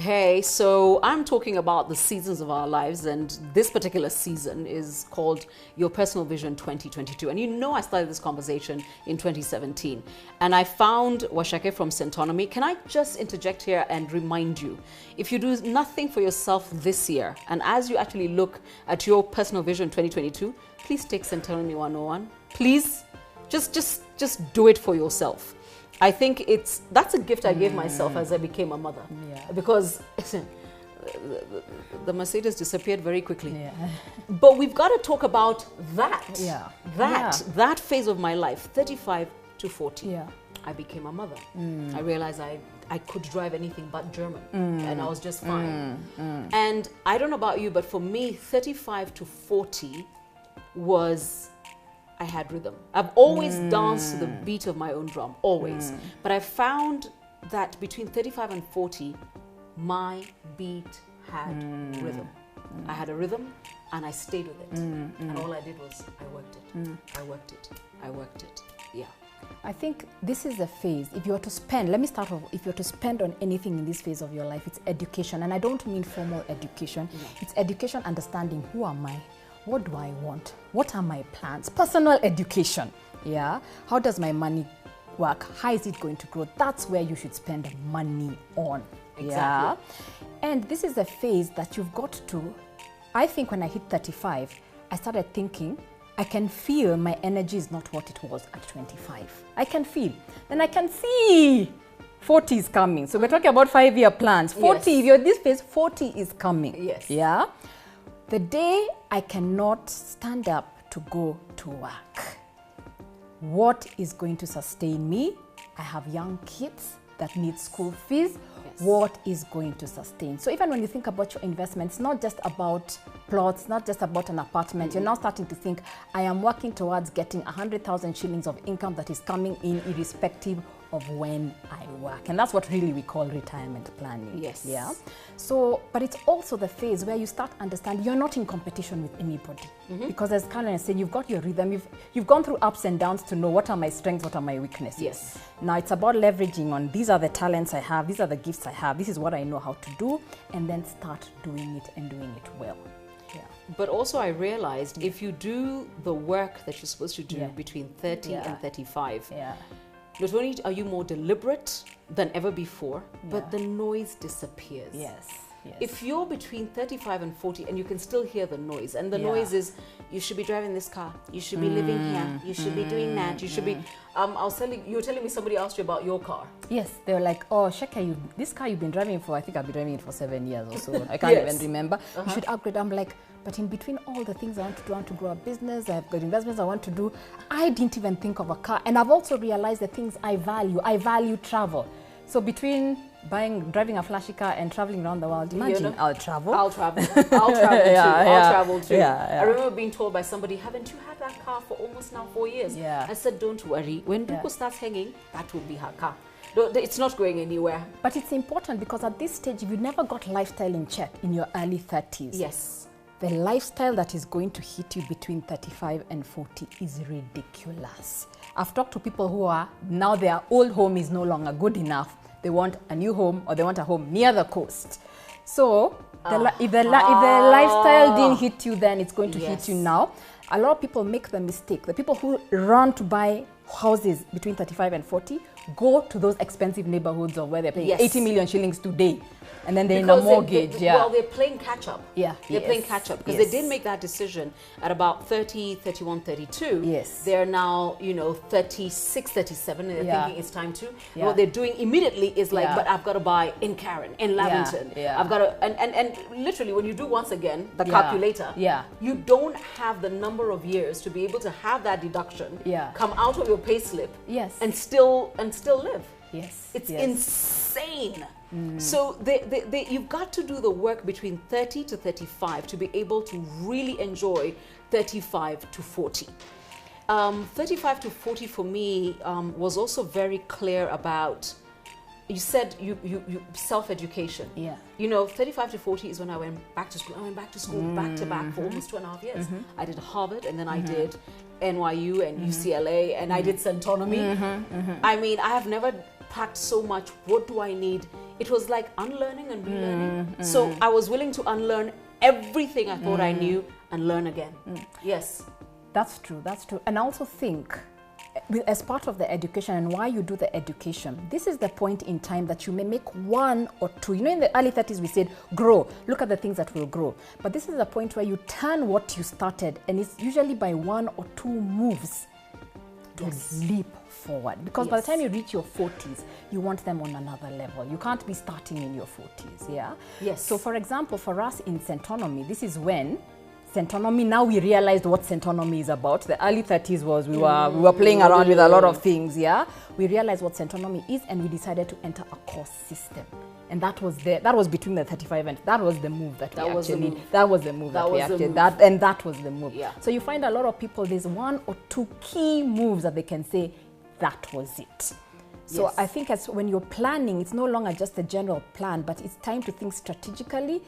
Hey, so I'm talking about the seasons of our lives, and this particular season is called Your Personal Vision 2022. And you know, I started this conversation in 2017, and I found Washake from Centonomy. Can I just interject here and remind you, if you do nothing for yourself this year, and as you actually look at your Personal Vision 2022, please take Centonomy 101. Please, just do it for yourself. I think that's a gift I gave myself as I became a mother. Yeah. Because the Mercedes disappeared very quickly. Yeah. But we've got to talk about that. Yeah. That phase of my life, 35 to 40. Yeah. I became a mother. I realized I could drive anything but German, and I was just fine. And I don't know about you, but for me, 35 to 40 was... I had rhythm. I've always danced to the beat of my own drum, always. But I found that between 35 and 40, my beat had rhythm. I had a rhythm, and I stayed with it. And all I did was I worked it. I worked it. I worked it. Yeah. I think this is a phase. If you were to spend, let me start off, if you were to spend on anything in this phase of your life, it's education. And I don't mean formal education. It's education, understanding who am I? What do I want? What are my plans? Personal education. Yeah. How does my money work? How is it going to grow? That's where you should spend money on. Exactly. Yeah. And this is a phase that you've got to, I think when I hit 35, I started thinking, I can feel my energy is not what it was at 25. I can feel. Then I can see 40 is coming. So we're talking about 5-year plans. 40, Yes. if you're this phase, 40 is coming. Yes. Yeah. The day I cannot stand up to go to work, what is going to sustain me? I have young kids that need school fees. Yes. What is going to sustain? So even when you think about your investments, not just about plots, not just about an apartment, you're now starting to think, I am working towards getting 100,000 shillings of income that is coming in irrespective of when I work. And that's what really we call retirement planning. Yes. Yeah. So, but it's also the phase where you start understanding you're not in competition with anybody. Because as Caroline said, you've got your rhythm, you've gone through ups and downs to know what are my strengths, what are my weaknesses. Yes. Now it's about leveraging on these are the talents I have, these are the gifts I have, this is what I know how to do, and then start doing it and doing it well. Yeah. But also I realized if you do the work that you're supposed to do Yeah. between 30 Yeah. and 35, Yeah. not only are you more deliberate than ever before, but Yeah. the noise disappears. Yes. Yes. If you're between 35 and 40 and you can still hear the noise, and the Yeah. noise is, you should be driving this car, you should be living here, you should be doing that, you should be, you were telling me somebody asked you about your car. Yes, they were like, oh, Sheka, this car you've been driving for, I think I've been driving it for 7 years or so. I can't Yes. even remember. You should upgrade. I'm like, but in between all the things I want to grow a business, I've got investments I want to do, I didn't even think of a car. And I've also realized the things I value travel. So between driving a flashy car and traveling around the world, imagine I'll travel. I'll travel too. I'll travel too. Yeah. I remember being told by somebody, haven't you had that car for almost now 4 years? Yeah. I said, don't worry. When Duku starts hanging, that will be her car. It's not going anywhere. But it's important because at this stage, if you never got lifestyle in check in your early 30s, Yes. the lifestyle that is going to hit you between 35 and 40 is ridiculous. I've talked to people who are, now their old home is no longer good enough. They want a new home or they want a home near the coast. So if the lifestyle didn't hit you then, it's going to hit you now. A lot of people make the mistake. The people who run to buy houses between 35 and 40 go to those expensive neighborhoods of where they're paying 80 million shillings today. And then they're in a mortgage. Well, they're playing catch up. Yeah. They're playing catch up because they did make that decision at about 30, 31, 32. Yes. They're now, 36, 37, and they're thinking it's time to. Yeah. What they're doing immediately is like, but I've got to buy in Karen, in Lavington. Yeah. I've got to, and literally when you do once again, the calculator, you don't have the number of years to be able to have that deduction come out of your pay slip and still live. Yes. It's insane. So you've got to do the work between 30 to 35 to be able to really enjoy 35 to 40. 35 to 40 for me was also very clear about, you said you self-education. Yeah. 35 to 40 is when I went back to school. I went back to school back to back for almost 2.5 years. I did Harvard and then I did NYU and UCLA and I did Centonomy. I mean, I have never packed so much. What do I need it was like unlearning and relearning. So I was willing to unlearn everything I thought I knew and learn again. Yes. That's true, that's true. And I also think, as part of the education and why you do the education, this is the point in time that you may make one or two. You know, in the early 30s, we said, grow. Look at the things that will grow. But this is the point where you turn what you started, and it's usually by one or two moves to leap forward. Because by the time you reach your 40s, you want them on another level. You can't be starting in your 40s, yeah? Yes. So, for example, for us in Centonomy, this is when Centonomy, now we realized what Centonomy is about. The early 30s was we were playing around with a lot of things, yeah? We realized what Centonomy is, and we decided to enter a course system. And that was between the 35 and that was the move that we actually did. That was the move that we actually did. And that was the move. Yeah. So you find a lot of people, there's one or two key moves that they can say, that was it. So I think as when you're planning, it's no longer just a general plan, but it's time to think strategically.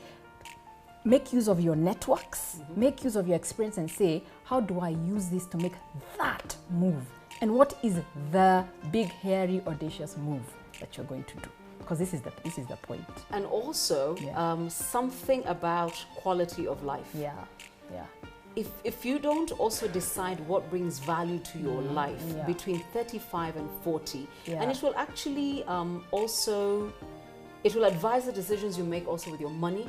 Make use of your networks, make use of your experience, and say, how do I use this to make that move? And what is the big, hairy, audacious move that you're going to do? Because this is the point. And also, something about quality of life. Yeah, yeah. If you don't also decide what brings value to your life between 35 and 40, and it will actually also, it will advise the decisions you make also with your money,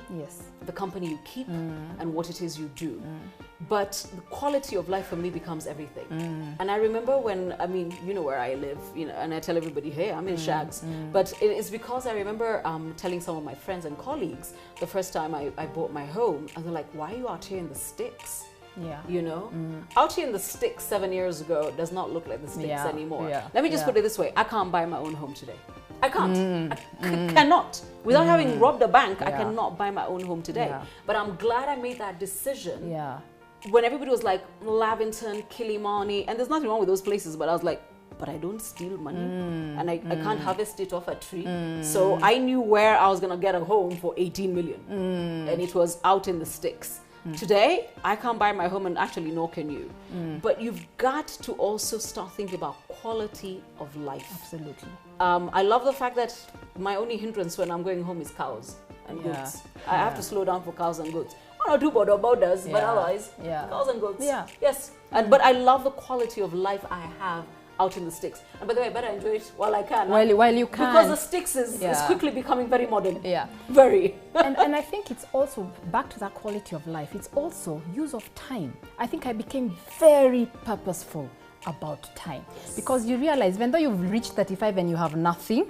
the company you keep, and what it is you do. But the quality of life for me becomes everything. And I remember when, I mean, you know where I live, you know, and I tell everybody, hey, I'm in Shags. But it is because I remember telling some of my friends and colleagues the first time I bought my home, and they're like, why are you out here in the sticks? Yeah. You know, out here in the sticks 7 years ago does not look like the sticks anymore. Yeah. Let me just put it this way. I can't buy my own home today. I can't. I cannot. Without having robbed a bank, I cannot buy my own home today. But I'm glad I made that decision. Yeah. When everybody was like, Lavington, Kilimani, and there's nothing wrong with those places, but I was like, but I don't steal money, and I can't harvest it off a tree. So I knew where I was going to get a home for 18 million. And it was out in the sticks. Today, I can't buy my home, and actually nor can you. But you've got to also start thinking about quality of life. Absolutely. I love the fact that my only hindrance when I'm going home is cows and goats. I have to slow down for cows and goats. One or two borders, but otherwise, cows and goats. Yeah. Yes. But I love the quality of life I have out in the sticks. And by the way, I better enjoy it while I can. While you can. Because the sticks is quickly becoming very modern. Yeah. Very. and I think it's also, back to that quality of life, it's also use of time. I think I became very purposeful about time. Because you realize, even though you've reached 35 and you have nothing,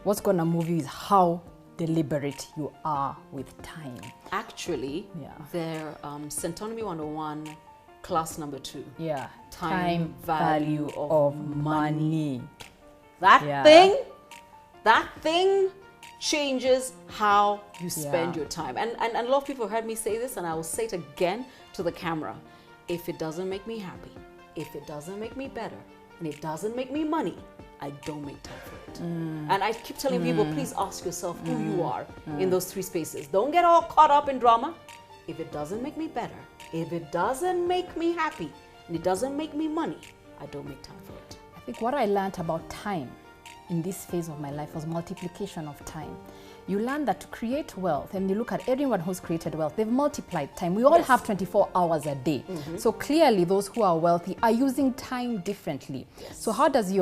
what's going to move you is how deliberate you are with time. Actually, their Centonomy 101 class number 2. Yeah. Time value of money. That thing changes how you spend your time. And a lot of people heard me say this, and I will say it again to the camera. If it doesn't make me happy, if it doesn't make me better, and it doesn't make me money, I don't make time for it. And I keep telling people, please ask yourself who you are in those 3 spaces. Don't get all caught up in drama. If it doesn't make me better, if it doesn't make me happy, and it doesn't make me money, I don't make time for it. I think what I learned about time in this phase of my life was multiplication of time. You learn that to create wealth, and you look at everyone who's created wealth, they've multiplied time. We all have 24 hours a day. So clearly those who are wealthy are using time differently. So how does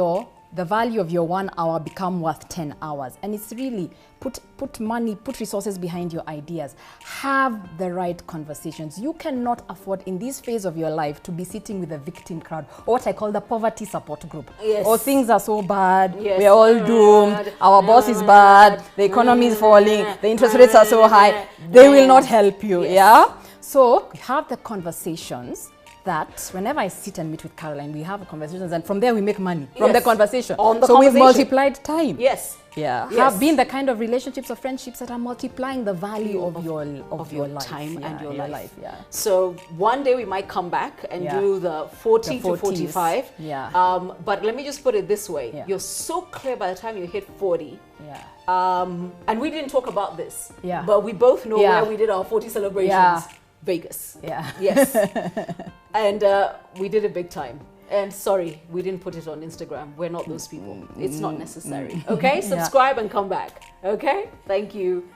the value of your 1 hour become worth 10 hours? And it's really put money, put resources behind your ideas. Have the right conversations. You cannot afford in this phase of your life to be sitting with a victim crowd, or what I call the poverty support group. Or things are so bad, we're all doomed, our boss is bad, the economy is falling, the interest rates are so high. They will not help you, So have the conversations that whenever I sit and meet with Caroline, we have conversations, and from there we make money from the conversation. So we've multiplied time. Have been the kind of relationships or friendships that are multiplying the value of your life. Time and your life. So one day we might come back and do the 40 to 45. But let me just put it this way. You're so clear by the time you hit 40. And we didn't talk about this. But we both know where we did our 40 celebrations. Vegas. Yes. And we did it big time. And sorry, we didn't put it on Instagram. We're not those people. It's not necessary. Okay? Subscribe and come back. Okay? Thank you.